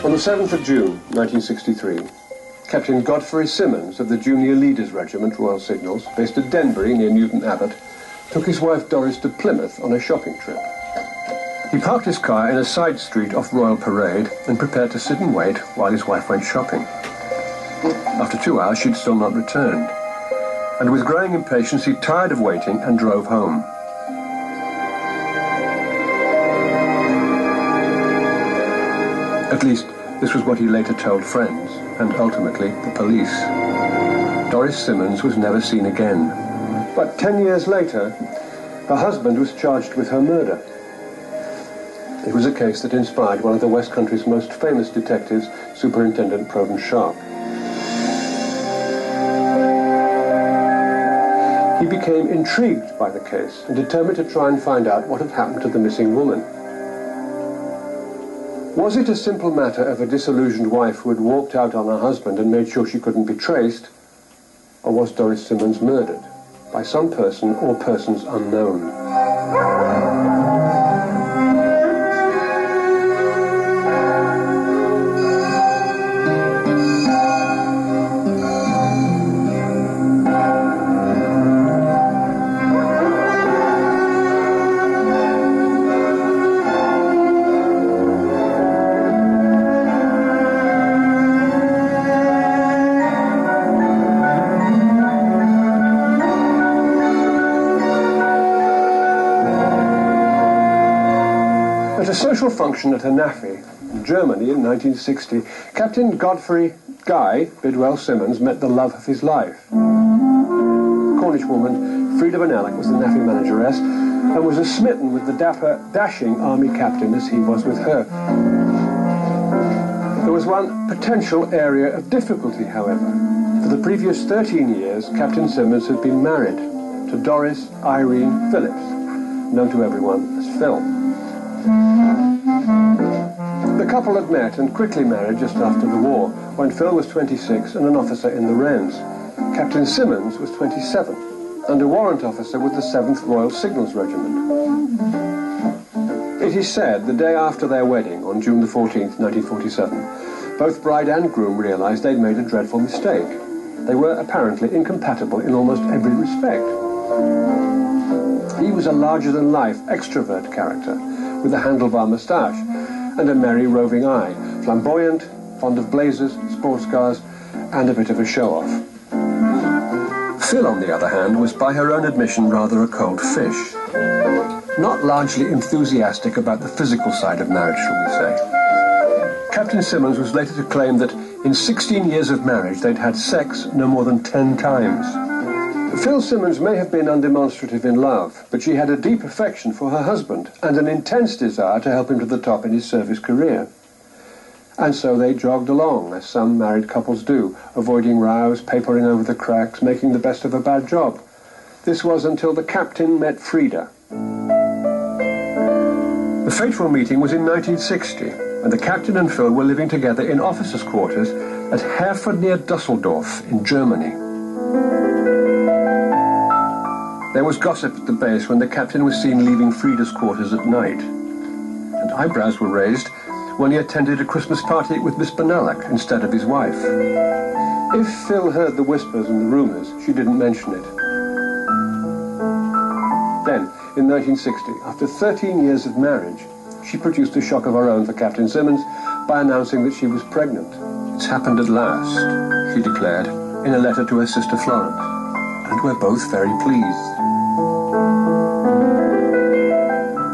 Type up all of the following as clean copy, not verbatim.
On the 7th of June, 1963, Captain Godfrey Simmons of the Junior Leaders Regiment Royal Signals, based at Denbury near Newton Abbot, took his wife Doris to Plymouth on a shopping trip. He parked his car in a side street off Royal Parade and prepared to sit and wait while his wife went shopping. After 2 hours, she'd still not returned, and with growing impatience, he tired of waiting and drove home. At least, this was what he later told friends, and ultimately the police. Doris Simmons was never seen again. But 10 years later, her husband was charged with her murder. It was a case that inspired one of the West Country's most famous detectives, Superintendent Proden Sharp. He became intrigued by the case and determined to try and find out what had happened to the missing woman. Was it a simple matter of a disillusioned wife who had walked out on her husband and made sure she couldn't be traced? Or was Doris Simmons murdered by some person or persons unknown? At a social function at Anafi, Germany in 1960, Captain Godfrey Guy Bidwell Simmons met the love of his life. Cornish woman Frida Benelek was the Anafi manageress and was as smitten with the dapper, dashing army captain as he was with her. There was one potential area of difficulty, however. For the previous 13 years, Captain Simmons had been married to Doris Irene Phillips, known to everyone as Phil. The couple had met and quickly married just after the war, when Phil was 26 and an officer in the Wrens. Captain Simmons was 27 and a warrant officer with the 7th Royal Signals Regiment. It is said the day after their wedding, on June the 14th, 1947, both bride and groom realized they'd made a dreadful mistake. They were apparently incompatible in almost every respect. He was a larger-than-life extrovert character, with a handlebar moustache and a merry roving eye, flamboyant, fond of blazers, sports cars, and a bit of a show-off. Phil, on the other hand, was by her own admission rather a cold fish. Not largely enthusiastic about the physical side of marriage, shall we say. Captain Simmons was later to claim that in 16 years of marriage they'd had sex no more than 10 times. Phil Simmons may have been undemonstrative in love, but she had a deep affection for her husband and an intense desire to help him to the top in his service career. And so they jogged along, as some married couples do, avoiding rows, papering over the cracks, making the best of a bad job. This was until the captain met Frida. The fateful meeting was in 1960, and the captain and Phil were living together in officers' quarters at Herford near Dusseldorf in Germany. There was gossip at the base when the captain was seen leaving Frida's quarters at night, and eyebrows were raised when he attended a Christmas party with Miss Benelek instead of his wife. If Phil heard the whispers and the rumours, she didn't mention it. Then, in 1960, after 13 years of marriage, she produced a shock of her own for Captain Simmons by announcing that she was pregnant. "It's happened at last," she declared in a letter to her sister Florence, "and we're both very pleased."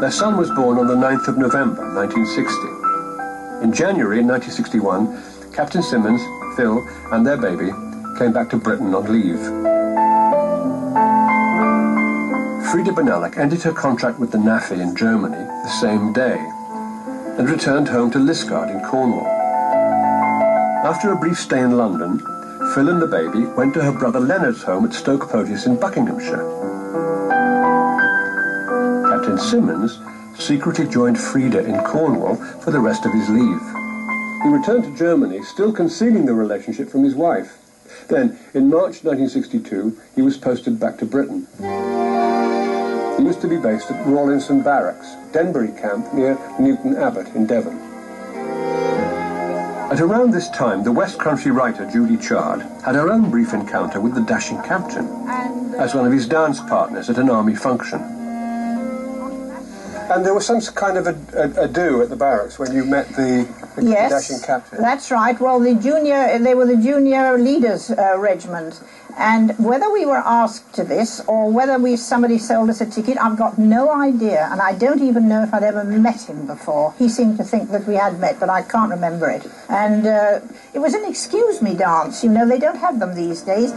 Their son was born on the 9th of November, 1960. In January 1961, Captain Simmons, Phil, and their baby came back to Britain on leave. Frida Benelek ended her contract with the NAFI in Germany the same day and returned home to Liskeard in Cornwall. After a brief stay in London, Phil and the baby went to her brother Leonard's home at Stoke Poges in Buckinghamshire. Captain Simmons secretly joined Frida in Cornwall for the rest of his leave. He returned to Germany, still concealing the relationship from his wife. Then, in March 1962, he was posted back to Britain. He was to be based at Rawlinson Barracks, Denbury camp near Newton Abbot in Devon. At around this time, the West Country writer Judy Chard had her own brief encounter with the dashing captain as one of his dance partners at an army function. And there was some kind of a do at the barracks when you met the yes, dashing captain. That's right. Well, they were the junior leaders regiment. And whether we were asked to this or whether somebody sold us a ticket, I've got no idea. And I don't even know if I'd ever met him before. He seemed to think that we had met, but I can't remember it. And it was an excuse me dance. You know, they don't have them these days.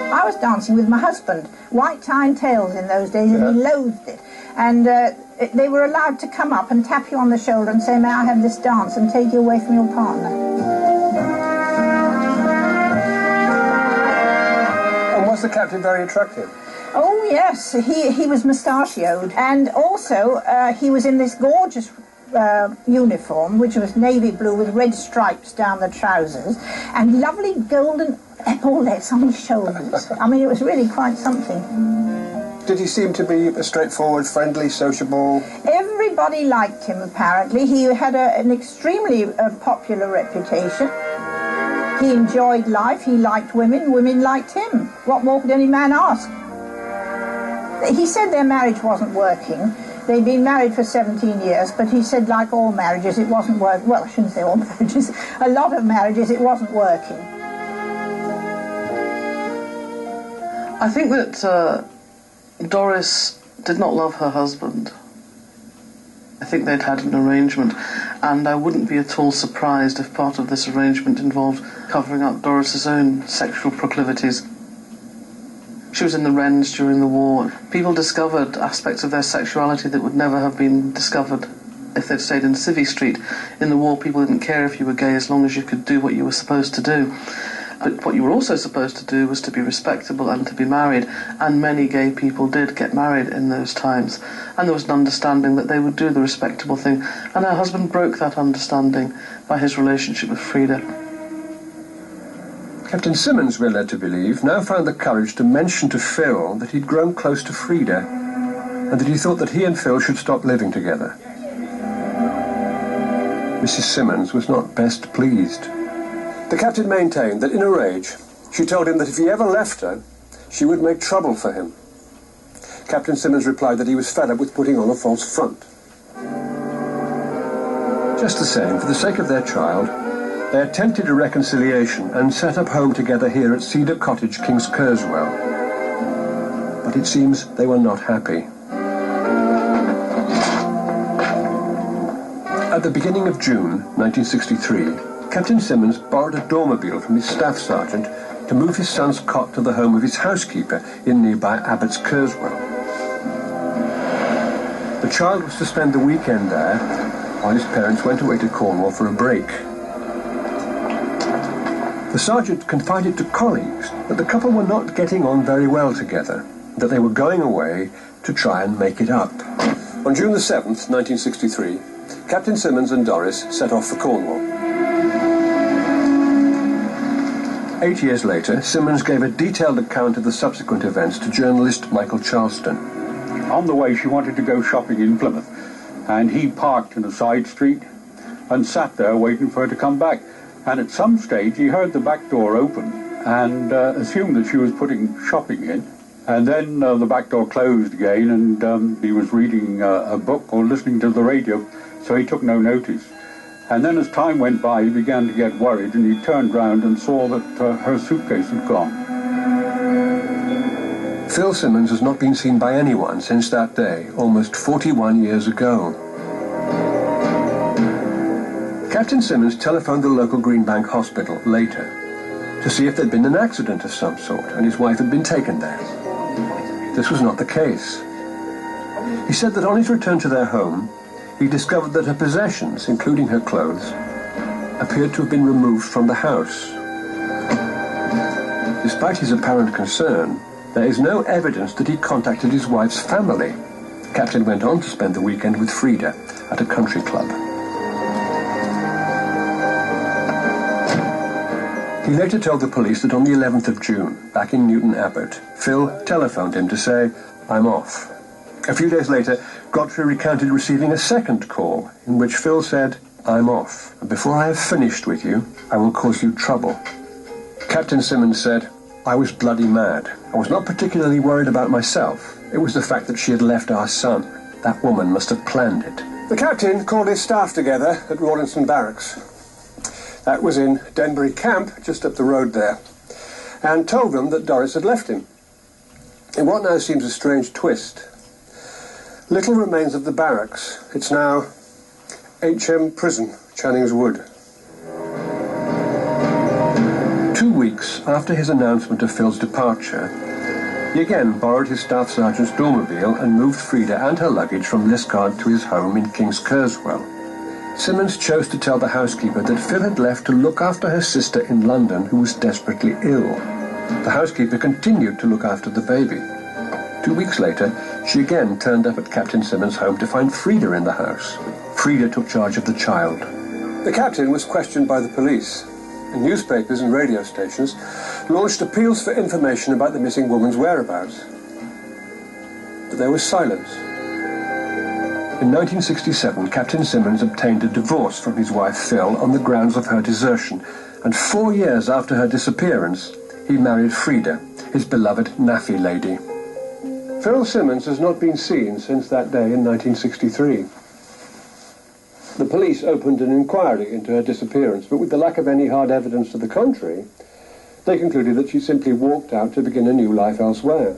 I was dancing with my husband, white tie and tails in those days, and he loathed it. And they were allowed to come up and tap you on the shoulder and say, may I have this dance, and take you away from your partner. And was the captain very attractive? Oh, yes. He was mustachioed. And also, he was in this gorgeous uniform, which was navy blue with red stripes down the trousers, and lovely golden epaulettes on his shoulders. I mean, it was really quite something. Did he seem to be a straightforward, friendly, sociable? Everybody liked him, apparently. He had an extremely popular reputation. He enjoyed life, he liked women, women liked him. What more could any man ask? He said their marriage wasn't working. They'd been married for 17 years, but he said, like all marriages, it wasn't working. Well, I shouldn't say all marriages. A lot of marriages, it wasn't working. I think that Doris did not love her husband. I think they'd had an arrangement, and I wouldn't be at all surprised if part of this arrangement involved covering up Doris's own sexual proclivities. She was in the Wrens during the war. People discovered aspects of their sexuality that would never have been discovered if they'd stayed in Civvy Street. In the war, people didn't care if you were gay as long as you could do what you were supposed to do. But what you were also supposed to do was to be respectable and to be married, and many gay people did get married in those times. And there was an understanding that they would do the respectable thing, and her husband broke that understanding by his relationship with Frida. Captain Simmons, we're led to believe, now found the courage to mention to Phil that he'd grown close to Frida, and that he thought that he and Phil should stop living together. Mrs. Simmons was not best pleased. The captain maintained that in a rage, she told him that if he ever left her, she would make trouble for him. Captain Simmons replied that he was fed up with putting on a false front. Just the same, for the sake of their child, they attempted a reconciliation and set up home together here at Cedar Cottage, King's Kerswell. But it seems they were not happy. At the beginning of June 1963, Captain Simmons borrowed a dormobile from his staff sergeant to move his son's cot to the home of his housekeeper in nearby Abbots Kerswell. The child was to spend the weekend there while his parents went away to Cornwall for a break. The sergeant confided to colleagues that the couple were not getting on very well together, that they were going away to try and make it up. On June the 7th, 1963, Captain Simmons and Doris set off for Cornwall. 8 years later, Simmons gave a detailed account of the subsequent events to journalist Michael Charleston. On the way, she wanted to go shopping in Plymouth, and he parked in a side street and sat there waiting for her to come back. And at some stage, he heard the back door open and assumed that she was putting shopping in. And then the back door closed again, and he was reading a book or listening to the radio, so he took no notice. And then as time went by, he began to get worried, and he turned round and saw that her suitcase had gone. Phil Simmons has not been seen by anyone since that day, almost 41 years ago. Captain Simmons telephoned the local Greenbank hospital later to see if there'd been an accident of some sort and his wife had been taken there. This was not the case. He said that on his return to their home, he discovered that her possessions, including her clothes, appeared to have been removed from the house. Despite his apparent concern, there is no evidence that he contacted his wife's family. The captain went on to spend the weekend with Frida at a country club. He later told the police that on the 11th of June, back in Newton Abbot, Phil telephoned him to say, "I'm off." A few days later, Godfrey recounted receiving a second call in which Phil said, "I'm off, and before I have finished with you, I will cause you trouble." Captain Simmons said, "I was bloody mad. I was not particularly worried about myself. It was the fact that she had left our son. That woman must have planned it." The captain called his staff together at Rawlinson Barracks. That was in Denbury Camp, just up the road there, and told them that Doris had left him. In what now seems a strange twist, little remains of the barracks. It's now HM Prison, Channings Wood. 2 weeks after his announcement of Phil's departure, he again borrowed his staff sergeant's automobile and moved Frida and her luggage from Liskeard to his home in King's Kerswell. Simmons chose to tell the housekeeper that Phil had left to look after her sister in London, who was desperately ill. The housekeeper continued to look after the baby. 2 weeks later, she again turned up at Captain Simmons' home to find Frida in the house. Frida took charge of the child. The captain was questioned by the police, and newspapers and radio stations launched appeals for information about the missing woman's whereabouts. But there was silence. In 1967, Captain Simmons obtained a divorce from his wife Phil on the grounds of her desertion, and 4 years after her disappearance, he married Frida, his beloved Naffy lady. Phil Simmons has not been seen since that day in 1963. The police opened an inquiry into her disappearance, but with the lack of any hard evidence to the contrary, they concluded that she simply walked out to begin a new life elsewhere.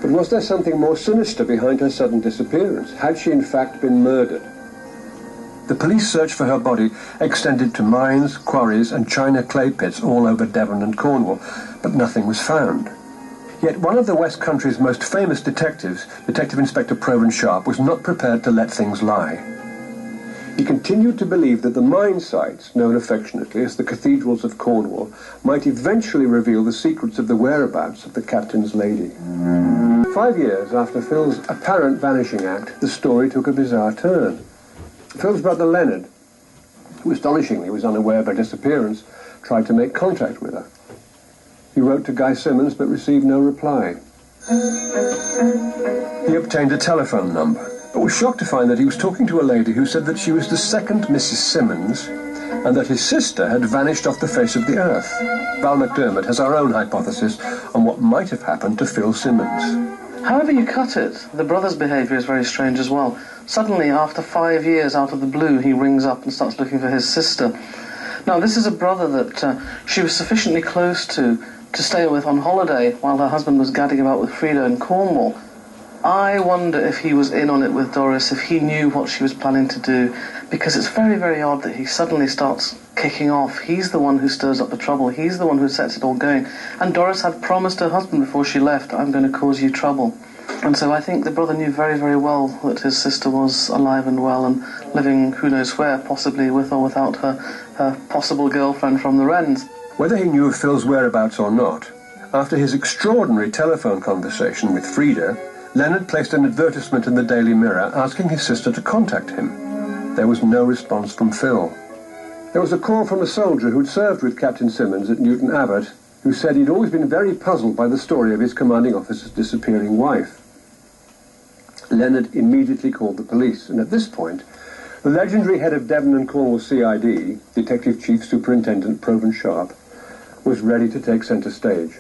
But was there something more sinister behind her sudden disappearance? Had she in fact been murdered? The police search for her body extended to mines, quarries and china clay pits all over Devon and Cornwall, but nothing was found. Yet one of the West Country's most famous detectives, Detective Inspector Proven Sharp, was not prepared to let things lie. He continued to believe that the mine sites, known affectionately as the cathedrals of Cornwall, might eventually reveal the secrets of the whereabouts of the captain's lady. 5 years after Phil's apparent vanishing act, the story took a bizarre turn. Phil's brother Leonard, who astonishingly was unaware of her disappearance, tried to make contact with her. He wrote to Guy Simmons but received no reply. He obtained a telephone number, but was shocked to find that he was talking to a lady who said that she was the second Mrs. Simmons and that his sister had vanished off the face of the earth. Val McDermott has our own hypothesis on what might have happened to Phil Simmons. However you cut it, the brother's behaviour is very strange as well. Suddenly, after 5 years, out of the blue, he rings up and starts looking for his sister. Now, this is a brother that she was sufficiently close to stay with on holiday while her husband was gadding about with Frida in Cornwall. I wonder if he was in on it with Doris, if he knew what she was planning to do, because it's very, very odd that he suddenly starts kicking off. He's the one who stirs up the trouble. He's the one who sets it all going. And Doris had promised her husband before she left, "I'm going to cause you trouble." And so I think the brother knew very, very well that his sister was alive and well and living who knows where, possibly with or without her possible girlfriend from the Wrens. Whether he knew of Phil's whereabouts or not, after his extraordinary telephone conversation with Frida, Leonard placed an advertisement in the Daily Mirror asking his sister to contact him. There was no response from Phil. There was a call from a soldier who'd served with Captain Simmons at Newton Abbot, who said he'd always been very puzzled by the story of his commanding officer's disappearing wife. Leonard immediately called the police, and at this point, the legendary head of Devon and Cornwall CID, Detective Chief Superintendent Proven Sharp, was ready to take centre stage.